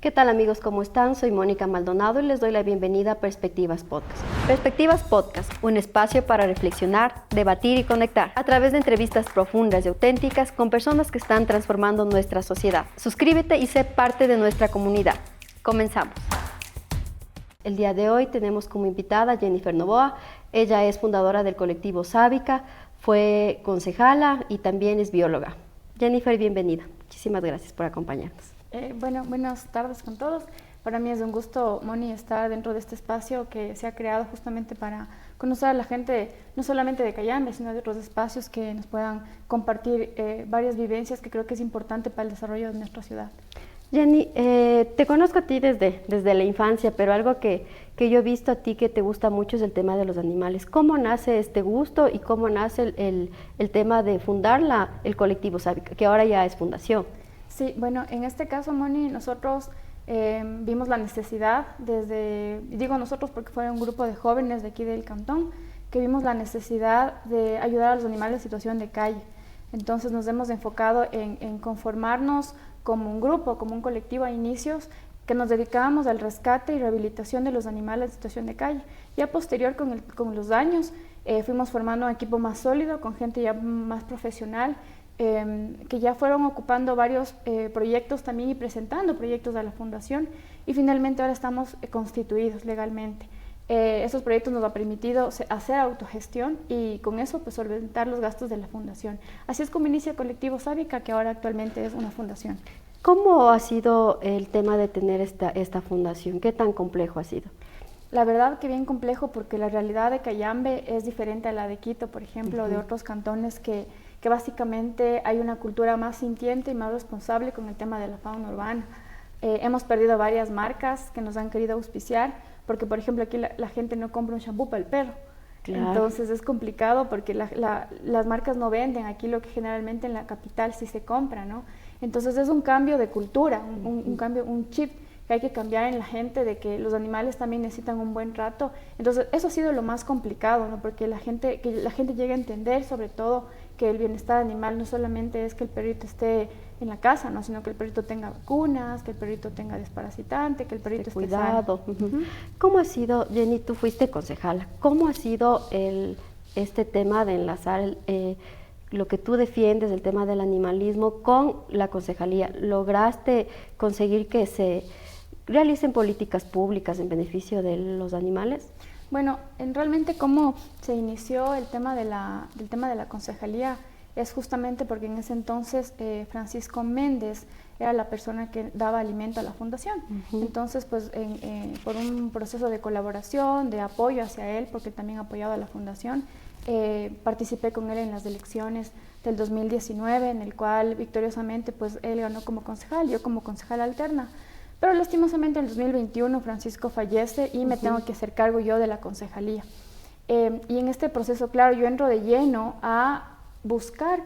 ¿Qué tal amigos? ¿Cómo están? Soy Mónica Maldonado y les doy la bienvenida a Perspectivas Podcast. Perspectivas Podcast, un espacio para reflexionar, debatir y conectar a través de entrevistas profundas y auténticas con personas que están transformando nuestra sociedad. Suscríbete y sé parte de nuestra comunidad. Comenzamos. El día de hoy tenemos como invitada a Jennifer Novoa. Ella es fundadora del colectivo Sábica, fue concejala y también es bióloga. Jennifer, bienvenida. Muchísimas gracias por acompañarnos. Buenas tardes con todos. Para mí es un gusto, Moni, estar dentro de este espacio que se ha creado justamente para conocer a la gente, no solamente de Cayambe, sino de otros espacios que nos puedan compartir varias vivencias que creo que es importante para el desarrollo de nuestra ciudad. Jenny, te conozco a ti desde la infancia, pero algo que yo he visto a ti que te gusta mucho es el tema de los animales. ¿Cómo nace este gusto y cómo nace el tema de fundar el colectivo Sábica, que ahora ya es fundación? Sí, bueno, en este caso, Moni, nosotros vimos la necesidad digo nosotros porque fue un grupo de jóvenes de aquí del cantón, que vimos la necesidad de ayudar a los animales en situación de calle. Entonces nos hemos enfocado en conformarnos como un grupo, como un colectivo a inicios, que nos dedicábamos al rescate y rehabilitación de los animales en situación de calle. Ya posterior, con los años, fuimos formando un equipo más sólido, con gente ya más profesional, que ya fueron ocupando varios proyectos también y presentando proyectos a la fundación, y finalmente ahora estamos constituidos legalmente. Esos proyectos nos han permitido hacer autogestión y con eso pues solventar los gastos de la fundación. Así es como inicia Colectivo Sábica, que ahora actualmente es una fundación. ¿Cómo ha sido el tema de tener esta fundación? ¿Qué tan complejo ha sido? La verdad que bien complejo, porque la realidad de Cayambe es diferente a la de Quito, por ejemplo, de otros cantones que básicamente hay una cultura más sintiente y más responsable con el tema de la fauna urbana. Hemos perdido varias marcas que nos han querido auspiciar, porque por ejemplo aquí la gente no compra un shampoo para el perro. Claro. Entonces es complicado porque las marcas no venden aquí lo que generalmente en la capital sí se compra, ¿no? Entonces es un cambio de cultura, un cambio, un chip que hay que cambiar en la gente, de que los animales también necesitan un buen trato. Entonces eso ha sido lo más complicado, ¿no? Porque que la gente llegue a entender sobre todo que el bienestar animal no solamente es que el perrito esté en la casa, ¿no? Sino que el perrito tenga vacunas, que el perrito tenga desparasitante, que el perrito esté cuidado. ¿Cómo ha sido, Jenny, tú fuiste concejala, cómo ha sido este tema de enlazar lo que tú defiendes, el tema del animalismo, con la concejalía? ¿Lograste conseguir que se realicen políticas públicas en beneficio de los animales? Bueno, realmente cómo se inició el tema del tema de la concejalía es justamente porque en ese entonces Francisco Méndez era la persona que daba alimento a la fundación. Entonces, pues por un proceso de colaboración, de apoyo hacia él, porque también apoyaba a la fundación, participé con él en las elecciones del 2019, en el cual victoriosamente pues él ganó como concejal, yo como concejal alterna. Pero lastimosamente en el 2021 Francisco fallece y me tengo que hacer cargo yo de la concejalía. Y en este proceso, claro, yo entro de lleno a buscar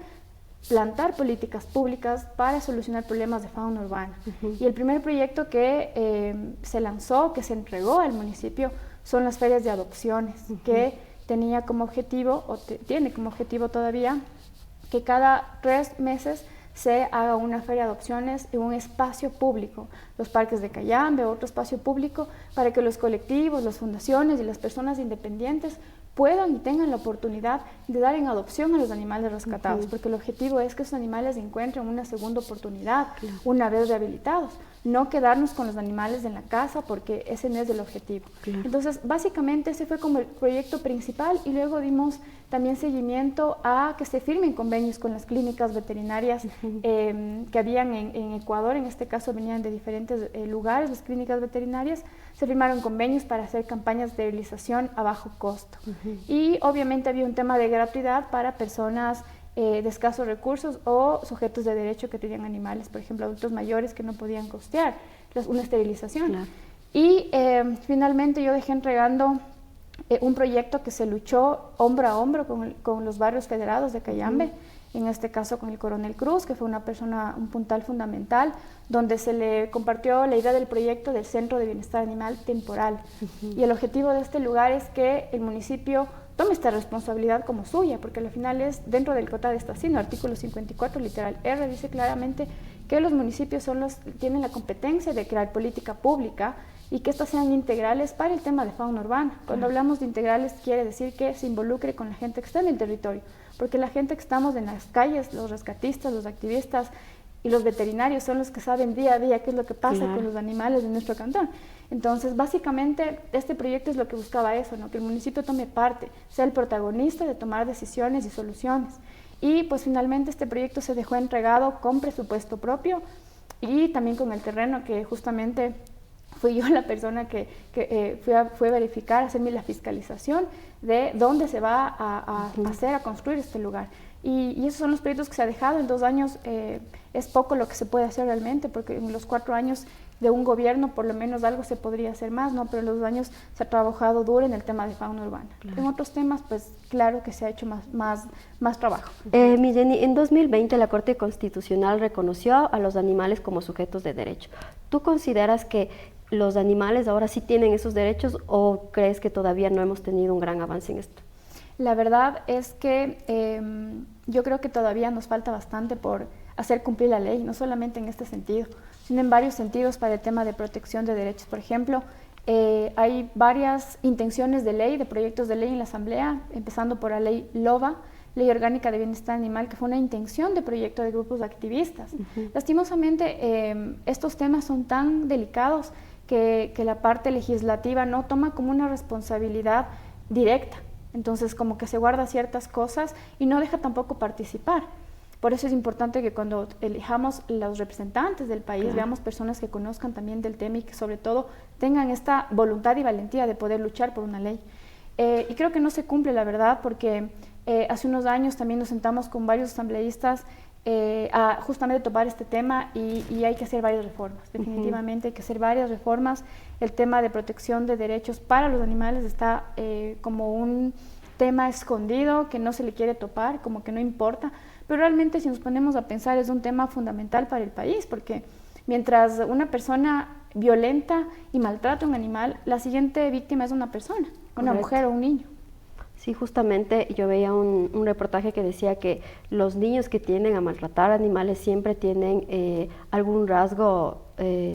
plantar políticas públicas para solucionar problemas de fauna urbana. Y el primer proyecto que se lanzó, que se entregó al municipio, son las ferias de adopciones, que tenía como objetivo, o tiene como objetivo todavía, que cada 3 meses se haga una feria de adopciones en un espacio público, los parques de Cayambe, otro espacio público, para que los colectivos, las fundaciones y las personas independientes puedan y tengan la oportunidad de dar en adopción a los animales rescatados, porque el objetivo es que esos animales encuentren una segunda oportunidad una vez rehabilitados, no quedarnos con los animales en la casa, porque ese no es el objetivo. Entonces, básicamente ese fue como el proyecto principal, y luego dimos también seguimiento a que se firmen convenios con las clínicas veterinarias que habían en Ecuador. En este caso venían de diferentes lugares, las clínicas veterinarias. Se firmaron convenios para hacer campañas de esterilización a bajo costo. Y obviamente había un tema de gratuidad para personas de escasos recursos o sujetos de derecho que tenían animales, por ejemplo, adultos mayores que no podían costear una esterilización. Y finalmente yo dejé entregando un proyecto que se luchó hombro a hombro con los barrios federados de Cayambe, en este caso con el Coronel Cruz, que fue un puntal fundamental, donde se le compartió la idea del proyecto del Centro de Bienestar Animal Temporal. Y el objetivo de este lugar es que el municipio tome esta responsabilidad como suya, porque al final es dentro del Código de Estacino, artículo 54, literal R, dice claramente que los municipios tienen la competencia de crear política pública y que estas sean integrales para el tema de fauna urbana. Cuando hablamos de integrales quiere decir que se involucre con la gente que está en el territorio, porque la gente que estamos en las calles, los rescatistas, los activistas y los veterinarios son los que saben día a día qué es lo que pasa con los animales de nuestro cantón. Entonces, básicamente, este proyecto es lo que buscaba eso, ¿no? Que el municipio tome parte, sea el protagonista de tomar decisiones y soluciones. Y pues finalmente este proyecto se dejó entregado con presupuesto propio y también con el terreno, que justamente fui yo la persona que fue a verificar, a hacerme la fiscalización de dónde se va a hacer, a construir este lugar. Y esos son los proyectos que se ha dejado. En 2 años es poco lo que se puede hacer realmente, porque en los 4 años de un gobierno por lo menos algo se podría hacer más, ¿no? Pero en los 2 años se ha trabajado duro en el tema de fauna urbana. En otros temas, pues claro que se ha hecho más trabajo. Mi Jenny, en 2020 la Corte Constitucional reconoció a los animales como sujetos de derecho. ¿Tú consideras que los animales ahora sí tienen esos derechos o crees que todavía no hemos tenido un gran avance en esto? La verdad es que yo creo que todavía nos falta bastante por hacer cumplir la ley, no solamente en este sentido, sino en varios sentidos para el tema de protección de derechos. Por ejemplo, hay varias intenciones de ley, de proyectos de ley en la Asamblea, empezando por la ley LOBA, Ley Orgánica de Bienestar Animal, que fue una intención de proyecto de grupos de activistas. Lastimosamente, estos temas son tan delicados que la parte legislativa no toma como una responsabilidad directa. Entonces, como que se guarda ciertas cosas y no deja tampoco participar. Por eso es importante que cuando elijamos los representantes del país, veamos personas que conozcan también del tema y que sobre todo tengan esta voluntad y valentía de poder luchar por una ley. Y creo que no se cumple, la verdad, porque hace unos años también nos sentamos con varios asambleístas a justamente topar este tema y hay que hacer varias reformas. Definitivamente hay que hacer varias reformas. El tema de protección de derechos para los animales está como un tema escondido que no se le quiere topar, como que no importa, pero realmente si nos ponemos a pensar es un tema fundamental para el país, porque mientras una persona violenta y maltrata a un animal, la siguiente víctima es una persona, una mujer o un niño. Sí, justamente yo veía un reportaje que decía que los niños que tienden a maltratar animales siempre tienen algún rasgo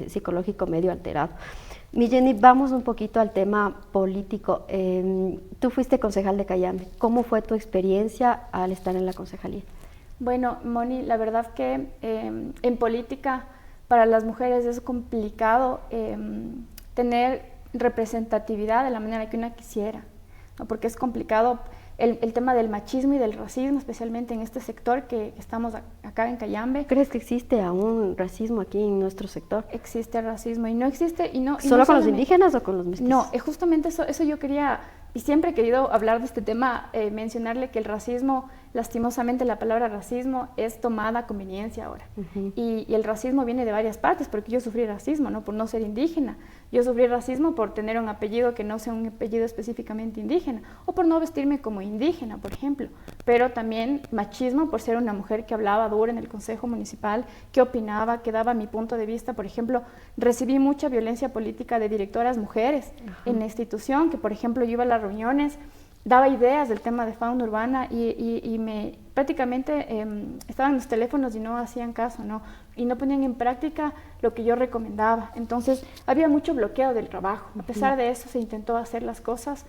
psicológico medio alterado. Mi Jenny, vamos un poquito al tema político. Tú fuiste concejal de Cayambe. ¿Cómo fue tu experiencia al estar en la concejalía? Bueno, Moni, la verdad que en política para las mujeres es complicado tener representatividad de la manera que una quisiera, ¿no? Porque es complicado el tema del machismo y del racismo, especialmente en este sector que estamos acá en Cayambe. ¿Crees que existe aún racismo aquí en nuestro sector? Existe racismo y no existe... ¿Solo no con los indígenas o con los mestizos? No, justamente eso yo quería, y siempre he querido hablar de este tema, mencionarle que el racismo, lastimosamente la palabra racismo es tomada a conveniencia ahora. Y el racismo viene de varias partes, porque yo sufrí racismo, ¿no? Por no ser indígena. Yo sufrí racismo por tener un apellido que no sea un apellido específicamente indígena, o por no vestirme como indígena, por ejemplo. Pero también machismo por ser una mujer que hablaba duro en el Consejo Municipal, que opinaba, que daba mi punto de vista. Por ejemplo, recibí mucha violencia política de directoras mujeres en la institución, que por ejemplo yo iba a las reuniones, daba ideas del tema de fauna urbana y me prácticamente estaban en los teléfonos y no hacían caso, ¿no? Y no ponían en práctica lo que yo recomendaba. Entonces había mucho bloqueo del trabajo. A pesar de eso se intentó hacer las cosas.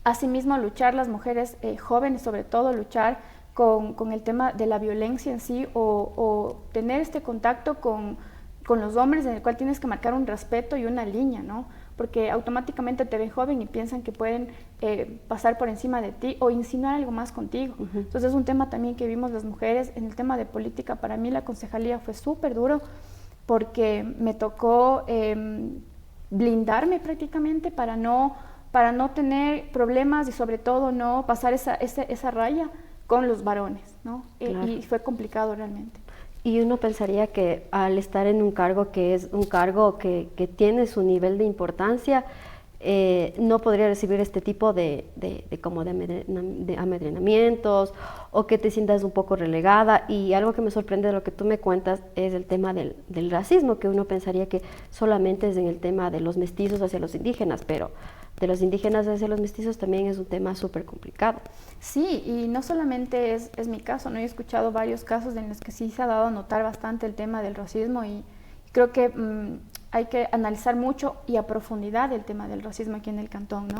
Asimismo, luchar las mujeres jóvenes, sobre todo luchar con el tema de la violencia en sí o tener este contacto con los hombres en el cual tienes que marcar un respeto y una línea, ¿no? Porque automáticamente te ven joven y piensan que pueden pasar por encima de ti o insinuar algo más contigo. Entonces es un tema también que vimos las mujeres. En el tema de política, para mí la concejalía fue súper duro porque me tocó blindarme prácticamente para no tener problemas y sobre todo no pasar esa raya con los varones, ¿no? Claro. Y fue complicado realmente. Y uno pensaría que al estar en un cargo que es un cargo que tiene su nivel de importancia, no podría recibir este tipo de amedrenamientos o que te sientas un poco relegada. Y algo que me sorprende de lo que tú me cuentas es el tema del racismo, que uno pensaría que solamente es en el tema de los mestizos hacia los indígenas, pero de los indígenas hacia los mestizos también es un tema súper complicado. Sí, y no solamente es mi caso, ¿no? He escuchado varios casos en los que sí se ha dado a notar bastante el tema del racismo y creo que hay que analizar mucho y a profundidad el tema del racismo aquí en el cantón, ¿no?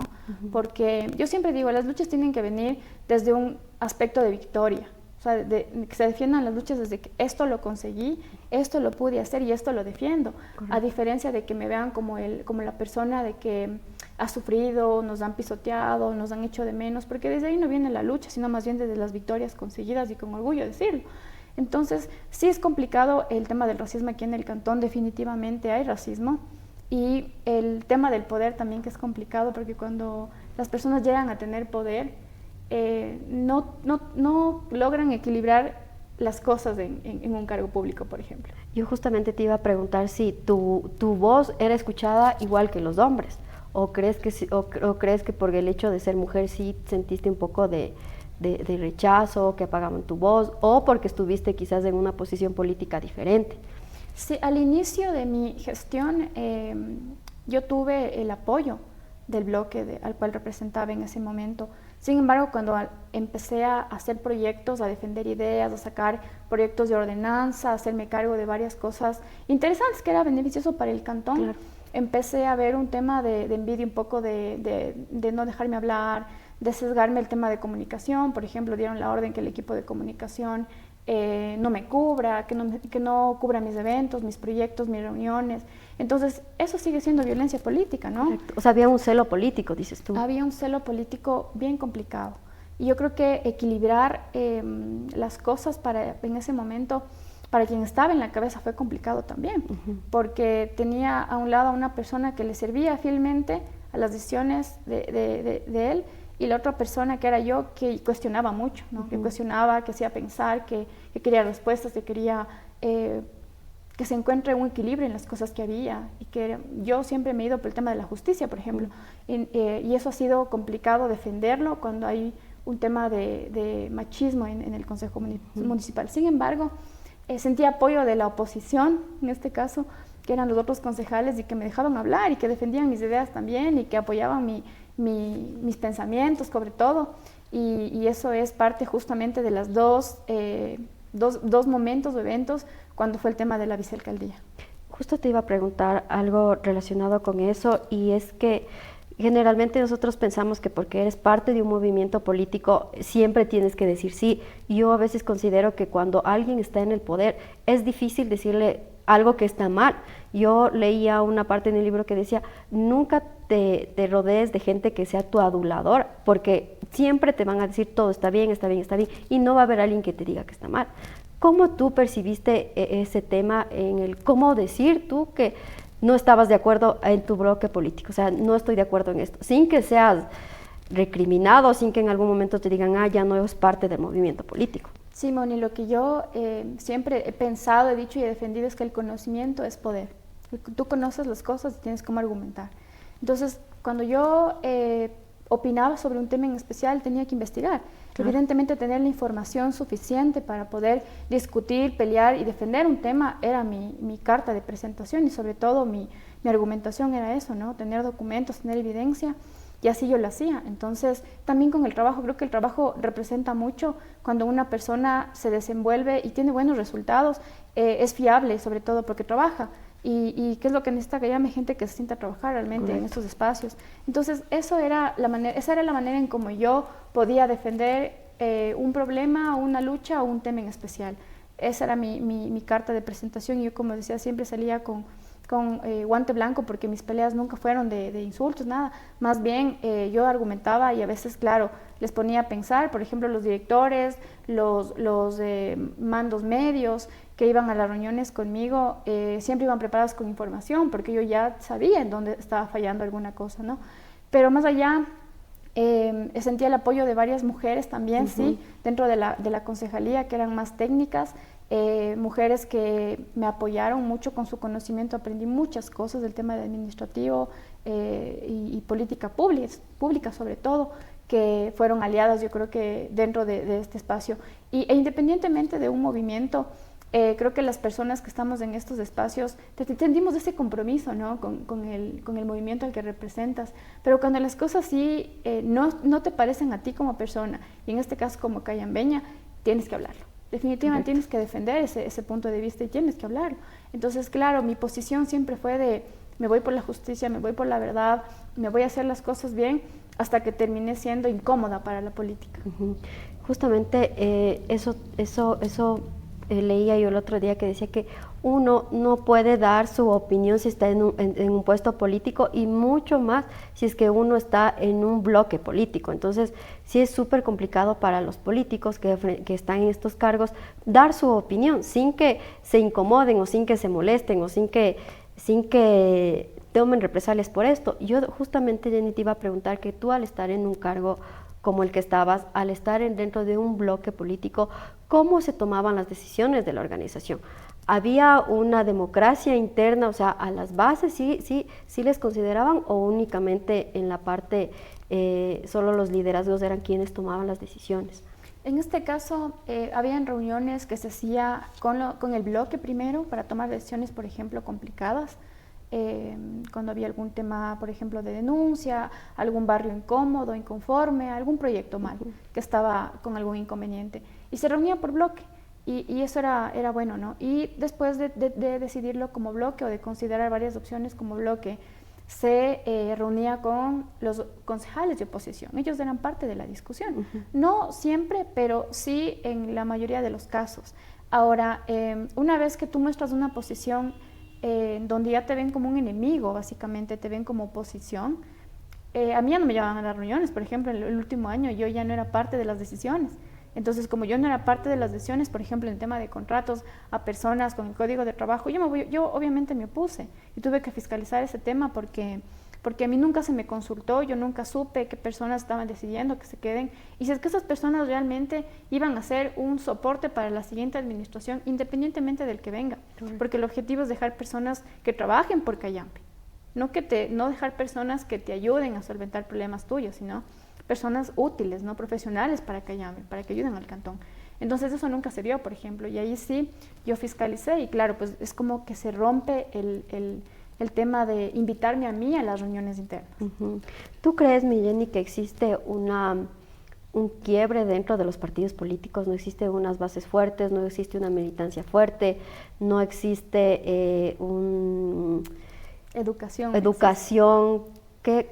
Porque yo siempre digo, las luchas tienen que venir desde un aspecto de victoria, o sea, que se defiendan las luchas desde que esto lo conseguí, esto lo pude hacer y esto lo defiendo, a diferencia de que me vean como la persona de que ha sufrido, nos han pisoteado, nos han hecho de menos, porque desde ahí no viene la lucha, sino más bien desde las victorias conseguidas y con orgullo decirlo. Entonces, sí es complicado el tema del racismo aquí en el cantón, definitivamente hay racismo, y el tema del poder también, que es complicado, porque cuando las personas llegan a tener poder, no logran equilibrar las cosas en un cargo público, por ejemplo. Yo justamente te iba a preguntar si tu voz era escuchada igual que los hombres, o crees que por el hecho de ser mujer sí sentiste un poco de rechazo, que apagaban tu voz, o porque estuviste quizás en una posición política diferente. Sí, al inicio de mi gestión yo tuve el apoyo del bloque al cual representaba en ese momento. Sin embargo, cuando empecé a hacer proyectos, a defender ideas, a sacar proyectos de ordenanza, a hacerme cargo de varias cosas interesantes que era beneficioso para el cantón, claro, empecé a ver un tema de envidia, un poco de no dejarme hablar, de sesgarme el tema de comunicación. Por ejemplo, dieron la orden que el equipo de comunicación no me cubra, que no cubra mis eventos, mis proyectos, mis reuniones. Entonces, eso sigue siendo violencia política, ¿no? Correcto. O sea, había un celo político, dices tú. Había un celo político bien complicado. Y yo creo que equilibrar las cosas en ese momento, para quien estaba en la cabeza, fue complicado también, porque tenía a un lado a una persona que le servía fielmente a las decisiones de él, y la otra persona, que era yo, que cuestionaba mucho, ¿no? Que cuestionaba, que hacía pensar, que quería respuestas, que quería que se encuentre un equilibrio en las cosas que había, y que yo siempre me he ido por el tema de la justicia, por ejemplo, y eso ha sido complicado defenderlo cuando hay un tema de machismo en el Consejo Municipal. Sin embargo, sentí apoyo de la oposición, en este caso, que eran los otros concejales, y que me dejaban hablar y que defendían mis ideas también y que apoyaban mis pensamientos sobre todo, y eso es parte justamente de las dos momentos o eventos cuando fue el tema de la vicealcaldía. Justo te iba a preguntar algo relacionado con eso, y es que generalmente nosotros pensamos que porque eres parte de un movimiento político siempre tienes que decir sí. Yo a veces considero que cuando alguien está en el poder es difícil decirle algo que está mal. Yo leía una parte en el libro que decía, nunca te rodees de gente que sea tu adulador, porque siempre te van a decir todo está bien, está bien, está bien, y no va a haber alguien que te diga que está mal. ¿Cómo tú percibiste ese tema en el cómo decir tú que no estabas de acuerdo en tu bloque político? O sea, no estoy de acuerdo en esto, sin que seas recriminado, sin que en algún momento te digan, ya no es parte del movimiento político. Sí, Moni, lo que yo siempre he pensado, he dicho y he defendido es que el conocimiento es poder. Tú conoces las cosas y tienes cómo argumentar. Entonces, cuando yo opinaba sobre un tema en especial, tenía que investigar. Evidentemente, tener la información suficiente para poder discutir, pelear y defender un tema era mi carta de presentación, y sobre todo mi argumentación era eso, ¿no? Tener documentos, tener evidencia, y así yo lo hacía. Entonces, también con el trabajo, creo que el trabajo representa mucho cuando una persona se desenvuelve y tiene buenos resultados, es fiable, sobre todo porque trabaja. Y qué es lo que necesita, que llame gente que se sienta a trabajar realmente en estos espacios. Entonces, esa era la manera en cómo yo podía defender un problema, una lucha o un tema en especial. Esa era mi carta de presentación, y yo, como decía, siempre salía con guante blanco, porque mis peleas nunca fueron de insultos, nada. Más bien yo argumentaba, y a veces, claro, les ponía a pensar. Por ejemplo, los directores, los mandos medios que iban a las reuniones conmigo, siempre iban preparados con información, porque yo ya sabía en dónde estaba fallando alguna cosa, ¿no? Pero más allá, sentía el apoyo de varias mujeres también, sí, dentro de la concejalía, que eran más técnicas, mujeres que me apoyaron mucho con su conocimiento, aprendí muchas cosas del tema de administrativo y política pública sobre todo, que fueron aliadas yo creo que dentro de este espacio. E independientemente de un movimiento, creo que las personas que estamos en estos espacios tenemos ese compromiso, ¿no? con el movimiento al que representas, pero cuando las cosas sí no te parecen a ti como persona, y en este caso como cayambeña, tienes que hablarlo. Definitivamente tienes que defender ese punto de vista y tienes que hablarlo. Entonces, claro, mi posición siempre fue de me voy por la justicia, me voy por la verdad, me voy a hacer las cosas bien, hasta que terminé siendo incómoda para la política. Justamente eso leía yo el otro día, que decía que uno no puede dar su opinión si está en un puesto político, y mucho más si es que uno está en un bloque político. Entonces sí es súper complicado para los políticos que están en estos cargos dar su opinión sin que se incomoden o sin que se molesten o sin que tomen represalias por esto. Yo justamente, Jenny, te iba a preguntar que tú, al estar en un cargo como el que estabas, al estar dentro de un bloque político, ¿cómo se tomaban las decisiones de la organización? ¿Había una democracia interna? O sea, ¿a las bases sí les consideraban, o únicamente en la parte solo los liderazgos eran quienes tomaban las decisiones? En este caso, habían reuniones que se hacía con el bloque primero para tomar decisiones, por ejemplo, complicadas. Cuando había algún tema, por ejemplo, de denuncia, algún barrio incómodo, inconforme, algún proyecto mal, que estaba con algún inconveniente. Y se reunía por bloque, y eso era bueno, ¿no? Y después de decidirlo como bloque, o de considerar varias opciones como bloque, se reunía con los concejales de oposición. Ellos eran parte de la discusión. No siempre, pero sí en la mayoría de los casos. Ahora, una vez que tú muestras una posición donde ya te ven como un enemigo, básicamente te ven como oposición, a mí ya no me llamaban a las reuniones. Por ejemplo, en el último año yo ya no era parte de las decisiones. Entonces, como yo no era parte de las decisiones, por ejemplo, en el tema de contratos a personas con el código de trabajo, yo obviamente me opuse y tuve que fiscalizar ese tema porque a mí nunca se me consultó, yo nunca supe qué personas estaban decidiendo que se queden, y si es que esas personas realmente iban a ser un soporte para la siguiente administración, independientemente del que venga, porque el objetivo es dejar personas que trabajen por Cayambe, no dejar personas que te ayuden a solventar problemas tuyos, sino personas útiles, no profesionales para Cayambe, para que ayuden al cantón. Entonces eso nunca se vio, por ejemplo, y ahí sí yo fiscalicé, y claro, pues es como que se rompe el tema de invitarme a mí a las reuniones internas. ¿Tú crees, mi Jenny, que existe un quiebre dentro de los partidos políticos? ¿No existe unas bases fuertes, no existe una militancia fuerte, no existe educación?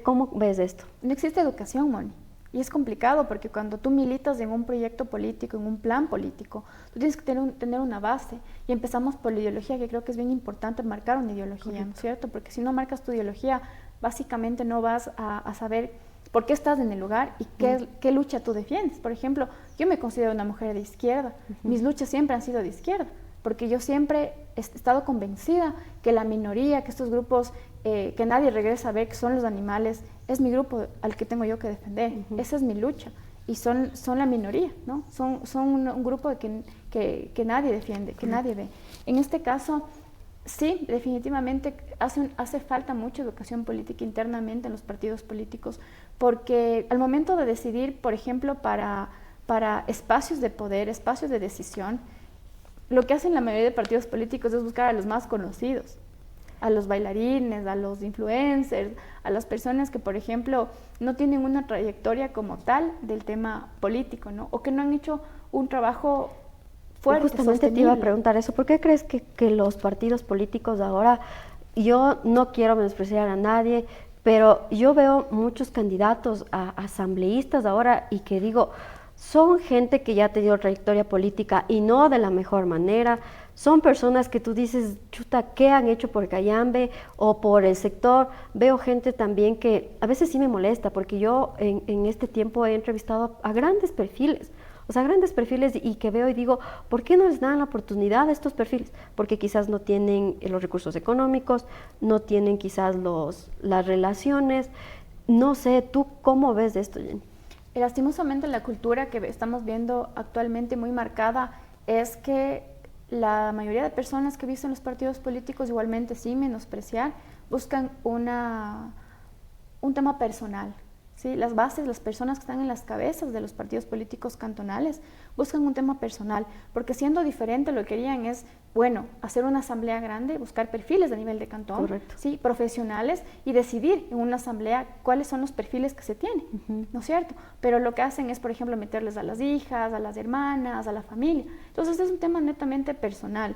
¿Cómo ves esto? No existe educación, Moni. Y es complicado porque cuando tú militas en un proyecto político, en un plan político, tú tienes que tener una base. Y empezamos por la ideología, que creo que es bien importante marcar una ideología, ¿no es cierto? Porque si no marcas tu ideología, básicamente no vas a saber por qué estás en el lugar y qué lucha tú defiendes. Por ejemplo, yo me considero una mujer de izquierda. Mis luchas siempre han sido de izquierda, porque yo siempre he estado convencida que la minoría, que estos grupos que nadie regresa a ver, que son los animales, es mi grupo al que tengo yo que defender. Esa es mi lucha, y son la minoría, ¿no? Son un grupo que nadie defiende, que nadie ve. En este caso, sí, definitivamente hace falta mucha educación política internamente en los partidos políticos, porque al momento de decidir, por ejemplo, para espacios de poder, espacios de decisión, lo que hacen la mayoría de partidos políticos es buscar a los más conocidos, a los bailarines, a los influencers, a las personas que, por ejemplo, no tienen una trayectoria como tal del tema político, ¿no? O que no han hecho un trabajo fuerte, justamente sostenible. Te iba a preguntar eso. ¿Por qué crees que los partidos políticos ahora, yo no quiero menospreciar a nadie, pero yo veo muchos candidatos a asambleístas ahora, y que digo, son gente que ya ha tenido trayectoria política y no de la mejor manera? Son personas que tú dices, chuta, ¿qué han hecho por Cayambe o por el sector? Veo gente también que a veces sí me molesta, porque yo en este tiempo he entrevistado a grandes perfiles, y que veo y digo, ¿por qué no les dan la oportunidad a estos perfiles? Porque quizás no tienen los recursos económicos, no tienen quizás las relaciones. No sé, ¿tú cómo ves de esto, Jenny? Lastimosamente, la cultura que estamos viendo actualmente muy marcada es que la mayoría de personas que he visto en los partidos políticos, igualmente sin menospreciar, buscan un tema personal. ¿Sí? Las bases, las personas que están en las cabezas de los partidos políticos cantonales buscan un tema personal, porque siendo diferente lo que querían es, bueno, hacer una asamblea grande, buscar perfiles a nivel de cantón, ¿sí? Profesionales, y decidir en una asamblea cuáles son los perfiles que se tienen, ¿no es cierto? Pero lo que hacen es, por ejemplo, meterles a las hijas, a las hermanas, a la familia. Entonces es un tema netamente personal.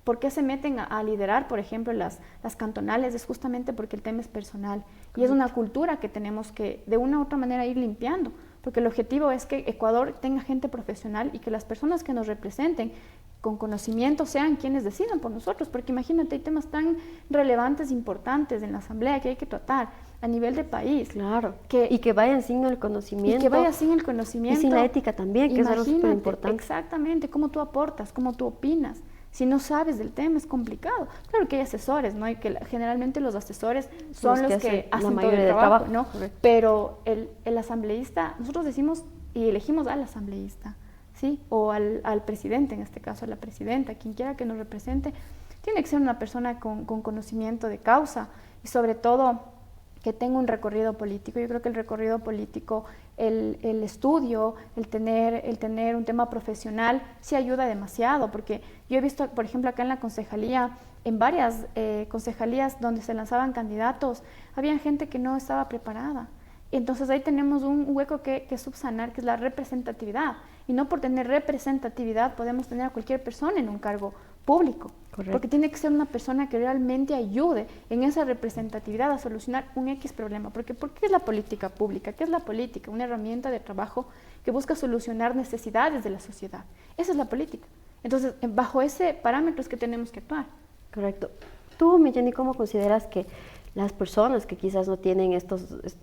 ¿Por qué se meten a liderar, por ejemplo, las cantonales? Es justamente porque el tema es personal. Y es una cultura que tenemos que, de una u otra manera, ir limpiando. Porque el objetivo es que Ecuador tenga gente profesional y que las personas que nos representen con conocimiento sean quienes decidan por nosotros. Porque imagínate, hay temas tan relevantes, importantes en la asamblea que hay que tratar a nivel de país. Claro, y que vayan sin el conocimiento. Y que vaya sin el conocimiento. Y sin la ética también, que es algo súper importante. Exactamente, cómo tú aportas, cómo tú opinas. Si no sabes del tema es complicado. Claro que hay asesores, ¿no? Y que generalmente los asesores son los que hacen todo el trabajo, ¿no? Correcto. Pero el asambleísta, nosotros decimos y elegimos al asambleísta, ¿sí? O al presidente, en este caso a la presidenta, quien quiera que nos represente, tiene que ser una persona con conocimiento de causa y sobre todo que tenga un recorrido político. Yo creo que el recorrido político, el estudio, el tener un tema profesional, sí ayuda demasiado, porque yo he visto, por ejemplo, acá en la concejalía, en varias concejalías donde se lanzaban candidatos, había gente que no estaba preparada. Entonces ahí tenemos un hueco que subsanar, que es la representatividad. Y no por tener representatividad podemos tener a cualquier persona en un cargo público. Correcto. Porque tiene que ser una persona que realmente ayude en esa representatividad a solucionar un X problema. Porque ¿por qué es la política pública? ¿Qué es la política? Una herramienta de trabajo que busca solucionar necesidades de la sociedad. Esa es la política. Entonces, bajo ese parámetro es que tenemos que actuar. Correcto. Tú, Milleni, ¿cómo consideras que las personas que quizás no tienen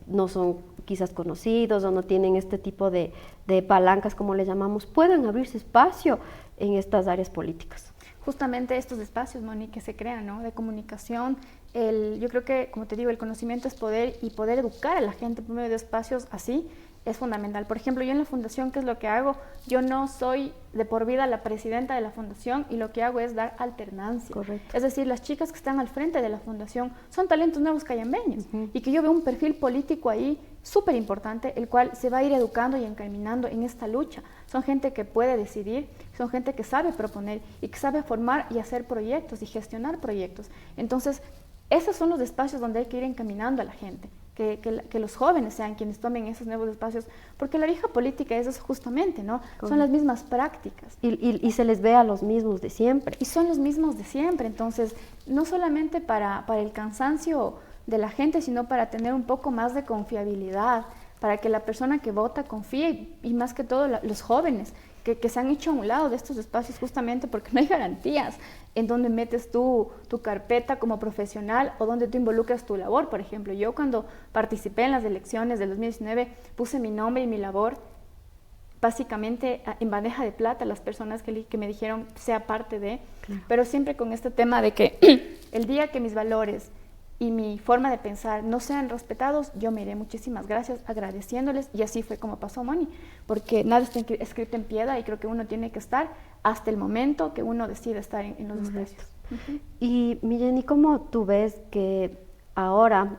no son quizás conocidos o no tienen este tipo de palancas, como le llamamos, puedan abrirse espacio en estas áreas políticas? Justamente estos espacios, Moni, que se crean, ¿no? De comunicación. Yo creo que, como te digo, el conocimiento es poder, y poder educar a la gente por medio de espacios así es fundamental. Por ejemplo, yo en la fundación, ¿qué es lo que hago? Yo no soy de por vida la presidenta de la fundación y lo que hago es dar alternancia. Correcto. Es decir, las chicas que están al frente de la fundación son talentos nuevos cayambeños y que yo veo un perfil político ahí súper importante, el cual se va a ir educando y encaminando en esta lucha. Son gente que puede decidir, son gente que sabe proponer y que sabe formar y hacer proyectos y gestionar proyectos. Entonces, esos son los espacios donde hay que ir encaminando a la gente. Que los jóvenes sean quienes tomen esos nuevos espacios, porque la vieja política es eso justamente, ¿no? Correcto. Son las mismas prácticas. Y se les ve a los mismos de siempre. Y son los mismos de siempre, entonces, no solamente para el cansancio de la gente, sino para tener un poco más de confiabilidad, para que la persona que vota confíe, y más que todo los jóvenes, que se han hecho a un lado de estos espacios justamente porque no hay garantías en donde metes tu carpeta como profesional o donde tú involucras tu labor. Por ejemplo, yo cuando participé en las elecciones del 2019 puse mi nombre y mi labor básicamente en bandeja de plata a las personas que me dijeron sea parte de, claro. Pero siempre con este tema de que el día que mis valores y mi forma de pensar no sean respetados, yo me iré. Muchísimas gracias, agradeciéndoles, y así fue como pasó, Moni, porque nada está escrito en piedra y creo que uno tiene que estar hasta el momento que uno decide estar en los espacios. Y Milleni, ¿cómo tú ves que ahora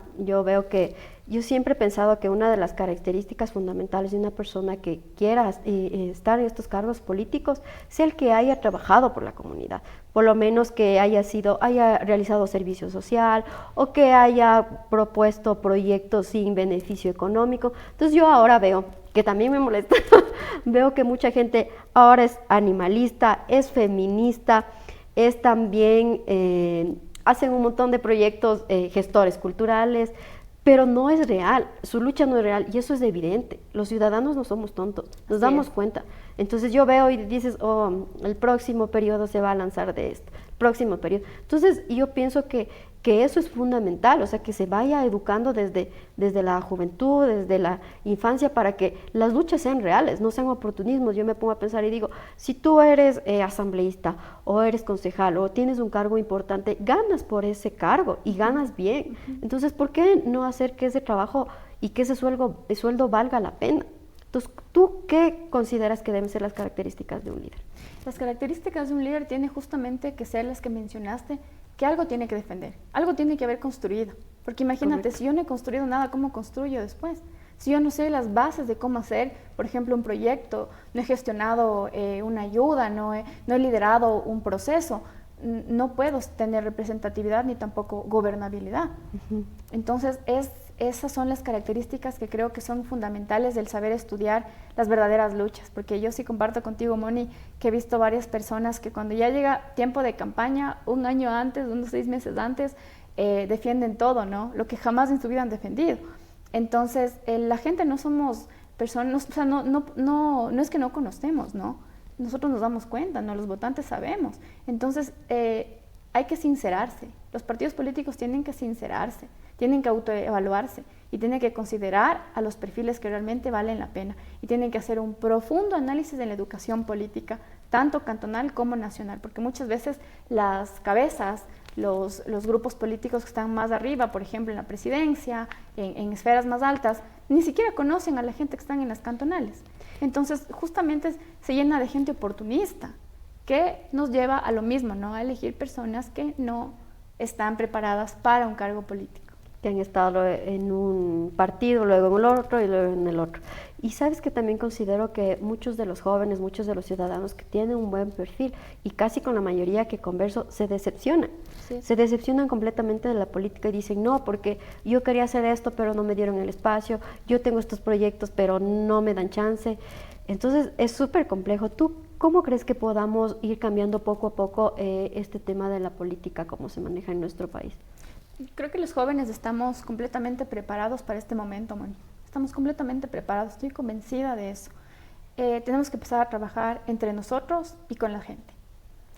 yo siempre he pensado que una de las características fundamentales de una persona que quiera estar en estos cargos políticos sea el que haya trabajado por la comunidad, por lo menos que haya realizado servicio social o que haya propuesto proyectos sin beneficio económico. Entonces yo ahora veo, que también me molesta, veo que mucha gente ahora es animalista, es feminista, es también, hacen un montón de proyectos gestores culturales, pero no es real, su lucha no es real, y eso es evidente. Los ciudadanos no somos tontos, nos damos cuenta. Entonces yo veo y dices, el próximo periodo se va a lanzar de esto, próximo periodo. Entonces yo pienso que eso es fundamental, o sea, que se vaya educando desde la juventud, desde la infancia, para que las luchas sean reales, no sean oportunismos. Yo me pongo a pensar y digo, si tú eres asambleísta o eres concejal o tienes un cargo importante, ganas por ese cargo y ganas bien. Entonces, ¿por qué no hacer que ese trabajo y que ese sueldo valga la pena? Entonces, ¿tú qué consideras que deben ser las características de un líder? Las características de un líder tienen justamente que ser las que mencionaste, que algo tiene que defender, algo tiene que haber construido. Porque imagínate, Correcto. si yo no he construido nada, ¿cómo construyo después? Si yo no sé las bases de cómo hacer, por ejemplo, un proyecto, no he gestionado una ayuda, no he liderado un proceso, no puedo tener representatividad ni tampoco gobernabilidad. Entonces, esas son las características que creo que son fundamentales del saber estudiar las verdaderas luchas, porque yo sí comparto contigo, Moni, que he visto varias personas que cuando ya llega tiempo de campaña, un año antes, unos 6 meses antes, defienden todo, ¿no? Lo que jamás en su vida han defendido. Entonces, la gente no somos personas, o sea, no es que no conocemos, ¿no? Nosotros nos damos cuenta, ¿no? Los votantes sabemos. Entonces, hay que sincerarse. Los partidos políticos tienen que sincerarse, tienen que autoevaluarse y tienen que considerar a los perfiles que realmente valen la pena y tienen que hacer un profundo análisis de la educación política, tanto cantonal como nacional, porque muchas veces las cabezas, los grupos políticos que están más arriba, por ejemplo en la presidencia, en esferas más altas, ni siquiera conocen a la gente que están en las cantonales. Entonces, justamente se llena de gente oportunista, que nos lleva a lo mismo, ¿no? A elegir personas que no están preparadas para un cargo político. Que han estado en un partido, luego en el otro y luego en el otro. Y sabes que también considero que muchos de los jóvenes, muchos de los ciudadanos que tienen un buen perfil y casi con la mayoría que converso se decepcionan. Sí. Se decepcionan completamente de la política y dicen, no, porque yo quería hacer esto, pero no me dieron el espacio, yo tengo estos proyectos, pero no me dan chance. Entonces es súper complejo. ¿Tú cómo crees que podamos ir cambiando poco a poco este tema de la política, cómo se maneja en nuestro país? Creo que los jóvenes estamos completamente preparados para este momento, Moni. Estamos completamente preparados, estoy convencida de eso. Tenemos que empezar a trabajar entre nosotros y con la gente.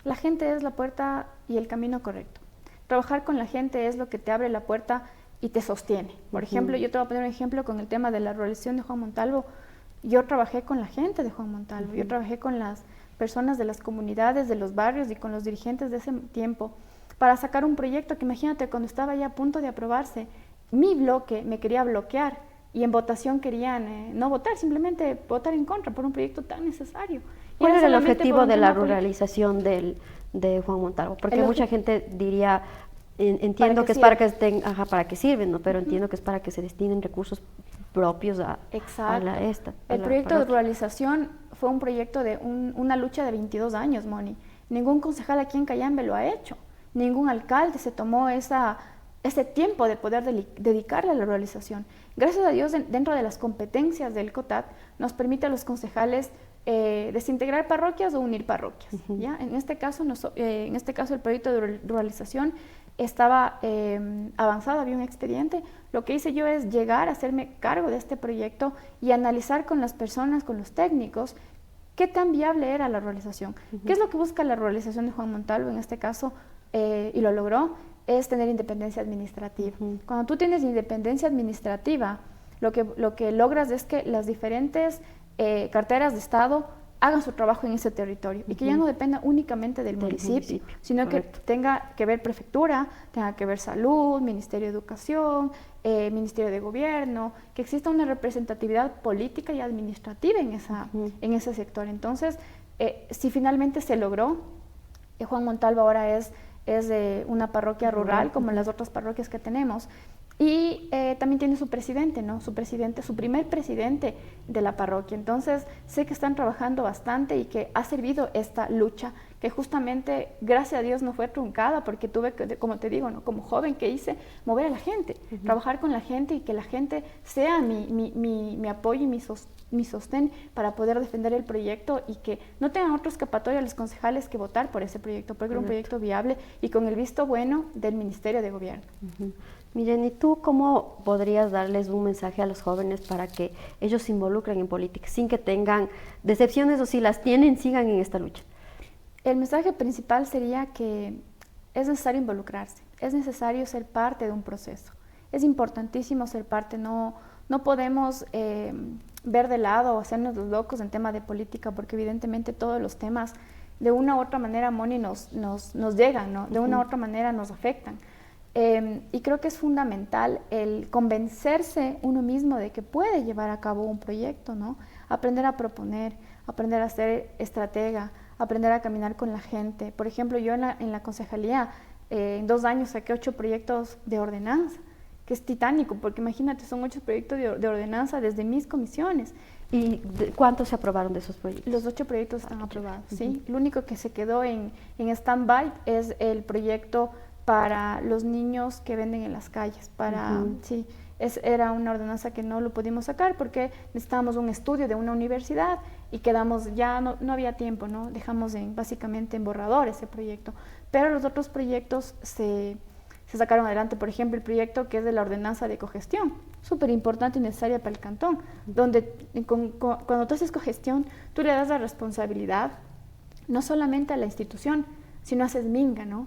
La gente es la puerta y el camino correcto. Trabajar con la gente es lo que te abre la puerta y te sostiene. Por ejemplo, yo te voy a poner un ejemplo con el tema de la ruralización de Juan Montalvo. Yo trabajé con la gente de Juan Montalvo, yo trabajé con las personas de las comunidades, de los barrios y con los dirigentes de ese tiempo para sacar un proyecto que, imagínate, cuando estaba ya a punto de aprobarse, mi bloque me quería bloquear y en votación querían no votar, simplemente votar en contra por un proyecto tan necesario. ¿Cuál era el objetivo de la ruralización de Juan Montalvo? Porque mucha gente diría, entiendo que es para que estén, para que sirven, ¿no? Pero entiendo que es para que se destinen recursos propios a el proyecto de ruralización fue un proyecto de una lucha de 22 años, Moni. Ningún concejal aquí en Cayambe lo ha hecho. Ningún alcalde se tomó ese tiempo de poder dedicarle a la ruralización. Gracias a Dios, dentro de las competencias del COTAD, nos permite a los concejales desintegrar parroquias o unir parroquias. ¿Ya? En este caso, el proyecto de ruralización estaba avanzado, había un expediente. Lo que hice yo es llegar a hacerme cargo de este proyecto y analizar con las personas, con los técnicos, qué tan viable era la ruralización. ¿Qué es lo que busca la ruralización de Juan Montalvo en este caso? Y lo logró, es tener independencia administrativa. Cuando tú tienes independencia administrativa, lo que logras es que las diferentes carteras de Estado hagan su trabajo en ese territorio y que ya no dependa únicamente del municipio, sino Correcto. Que tenga que ver prefectura, tenga que ver salud, Ministerio de Educación, Ministerio de Gobierno, que exista una representatividad política y administrativa en ese sector. Entonces, si finalmente se logró, Juan Montalvo ahora es una parroquia rural como las otras parroquias que tenemos y también tiene su presidente, ¿no? Su primer presidente de la parroquia. Entonces sé que están trabajando bastante y que ha servido esta lucha que justamente, gracias a Dios, no fue truncada porque tuve que, como te digo, ¿no? Como joven que hice, mover a la gente, trabajar con la gente y que la gente sea mi apoyo y mi sostén para poder defender el proyecto y que no tengan otra escapatoria los concejales que votar por ese proyecto, porque era un proyecto viable y con el visto bueno del Ministerio de Gobierno. Miren, ¿y tú cómo podrías darles un mensaje a los jóvenes para que ellos se involucren en política sin que tengan decepciones o si las tienen, sigan en esta lucha? El mensaje principal sería que es necesario involucrarse, es necesario ser parte de un proceso. Es importantísimo ser parte, no podemos ver de lado o hacernos los locos en tema de política, porque evidentemente todos los temas de una u otra manera, Moni, nos llegan, ¿no? De una u otra manera nos afectan. Y creo que es fundamental el convencerse uno mismo de que puede llevar a cabo un proyecto, ¿no? aprender a proponer, aprender a ser estratega, aprender a caminar con la gente. Por ejemplo, yo en la concejalía, en 2 años saqué 8 proyectos de ordenanza, que es titánico, porque imagínate, son 8 proyectos de ordenanza desde mis comisiones. ¿Y cuántos se aprobaron de esos proyectos? Los 8 proyectos están aprobados, ¿sí? Lo único que se quedó en stand-by es el proyecto para los niños que venden en las calles, sí, era una ordenanza que no lo pudimos sacar porque necesitábamos un estudio de una universidad y quedamos, ya no había tiempo, ¿no? Dejamos básicamente en borrador ese proyecto, pero los otros proyectos se sacaron adelante. Por ejemplo, el proyecto que es de la ordenanza de cogestión, súper importante y necesaria para el cantón, donde cuando tú haces cogestión, tú le das la responsabilidad no solamente a la institución, sino haces minga, ¿no?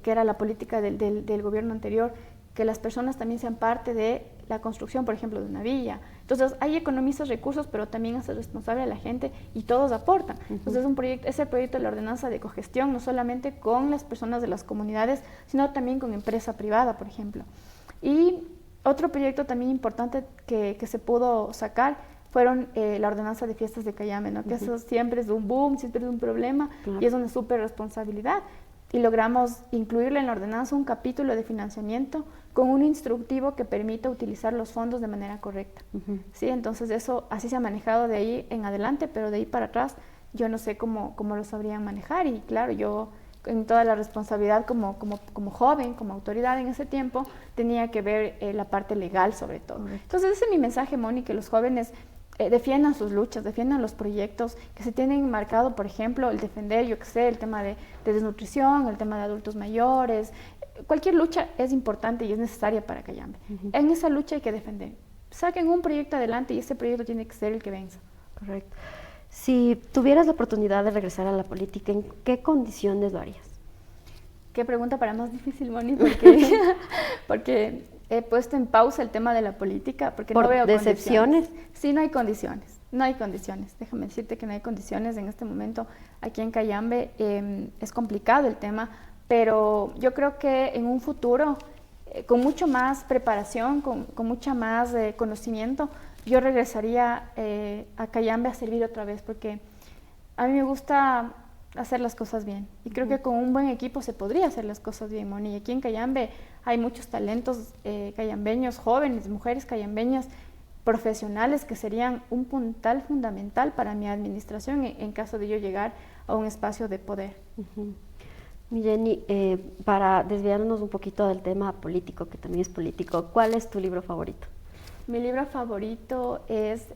Que era la política del gobierno anterior, que las personas también sean parte de la construcción, por ejemplo, de una villa. Entonces, ahí economizas recursos, pero también haces responsable a la gente y todos aportan. Entonces, ese proyecto de la ordenanza de cogestión, no solamente con las personas de las comunidades, sino también con empresa privada, por ejemplo. Y otro proyecto también importante que se pudo sacar fueron la ordenanza de fiestas de Cayambe, ¿no? Que eso siempre es un boom, siempre es un problema, y es una súper responsabilidad. Y logramos incluirle en la ordenanza un capítulo de financiamiento con un instructivo que permita utilizar los fondos de manera correcta. ¿Sí? Entonces eso así se ha manejado de ahí en adelante, pero de ahí para atrás yo no sé cómo lo sabrían manejar. Y claro, yo en toda la responsabilidad como joven, como autoridad en ese tiempo, tenía que ver la parte legal sobre todo. Entonces ese es mi mensaje, Moni, que los jóvenes defiendan sus luchas, defiendan los proyectos que se tienen marcado, por ejemplo, el defender, yo qué sé, el tema de desnutrición, el tema de adultos mayores. Cualquier lucha es importante y es necesaria para Cayambe. En esa lucha hay que defender. Saquen un proyecto adelante y ese proyecto tiene que ser el que venza. Correcto. Si tuvieras la oportunidad de regresar a la política, ¿en qué condiciones lo harías? Qué pregunta para más difícil, Moni, porque he puesto en pausa el tema de la política porque no veo decepciones. Sí, no hay condiciones. No hay condiciones. Déjame decirte que no hay condiciones en este momento. Aquí en Cayambe es complicado el tema, pero yo creo que en un futuro, con mucho más preparación, con mucha más conocimiento, yo regresaría a Cayambe a servir otra vez, porque a mí me gusta hacer las cosas bien. Y creo que con un buen equipo se podría hacer las cosas bien, Moni. Y aquí en Cayambe hay muchos talentos cayambeños, jóvenes, mujeres cayambeñas, profesionales que serían un puntal fundamental para mi administración en caso de yo llegar a un espacio de poder. Mi Jenny, para desviarnos un poquito del tema político, que también es político, ¿cuál es tu libro favorito? Mi libro favorito es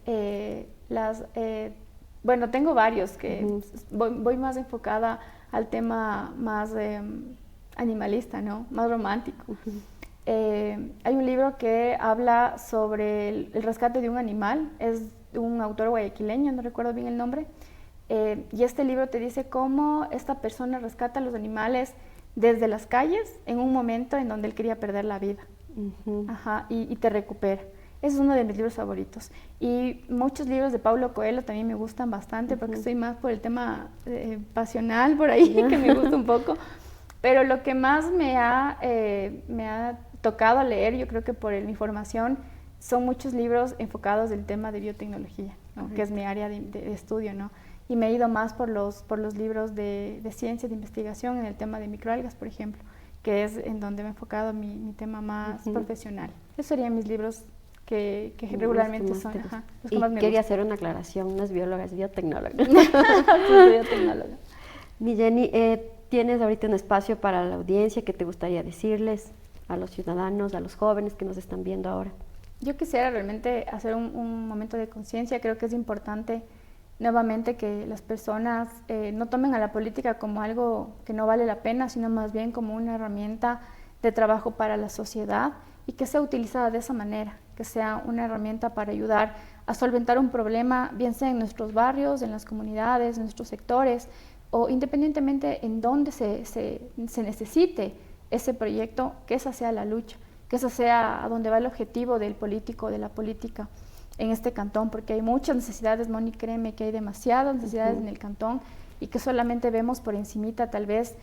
bueno, tengo varios que voy más enfocada al tema más animalista, ¿no? Más romántico. Hay un libro que habla sobre el rescate de un animal, es de un autor guayaquileño, no recuerdo bien el nombre, y este libro te dice cómo esta persona rescata a los animales desde las calles en un momento en donde él quería perder la vida. Y te recupera. Ese es uno de mis libros favoritos. Y muchos libros de Paulo Coelho también me gustan bastante porque soy más por el tema pasional por ahí, que me gusta un poco. Pero lo que más me ha tocado leer, yo creo que por mi formación, son muchos libros enfocados del tema de biotecnología, ¿no? Que es mi área de estudio, ¿no? Y me he ido más por los libros de ciencia, de investigación en el tema de microalgas, por ejemplo, que es en donde me he enfocado mi tema más profesional. Esos serían mis libros que regularmente son los que más me quería gustan. hacer una aclaración, no es bióloga, es biotecnóloga. Soy biotecnóloga. Mi Jenny, ¿tienes ahorita un espacio para la audiencia que te gustaría decirles a los ciudadanos, a los jóvenes que nos están viendo ahora? Yo quisiera realmente hacer un momento de conciencia. Creo que es importante nuevamente que las personas no tomen a la política como algo que no vale la pena, sino más bien como una herramienta de trabajo para la sociedad y que sea utilizada de esa manera, que sea una herramienta para ayudar a solventar un problema, bien sea en nuestros barrios, en las comunidades, en nuestros sectores, o independientemente en donde se necesite ese proyecto, que esa sea la lucha, que esa sea a donde va el objetivo del político, de la política en este cantón, porque hay muchas necesidades, Moni, créeme que hay demasiadas necesidades en el cantón y que solamente vemos por encimita tal vez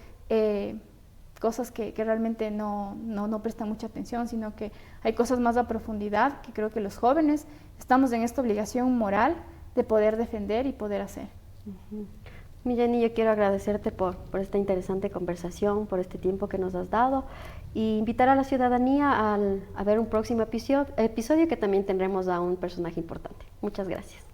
cosas que realmente no prestan mucha atención, sino que hay cosas más a profundidad, que creo que los jóvenes estamos en esta obligación moral de poder defender y poder hacer. Mi Jenny, yo quiero agradecerte por esta interesante conversación, por este tiempo que nos has dado y invitar a la ciudadanía a ver un próximo episodio que también tendremos a un personaje importante. Muchas gracias.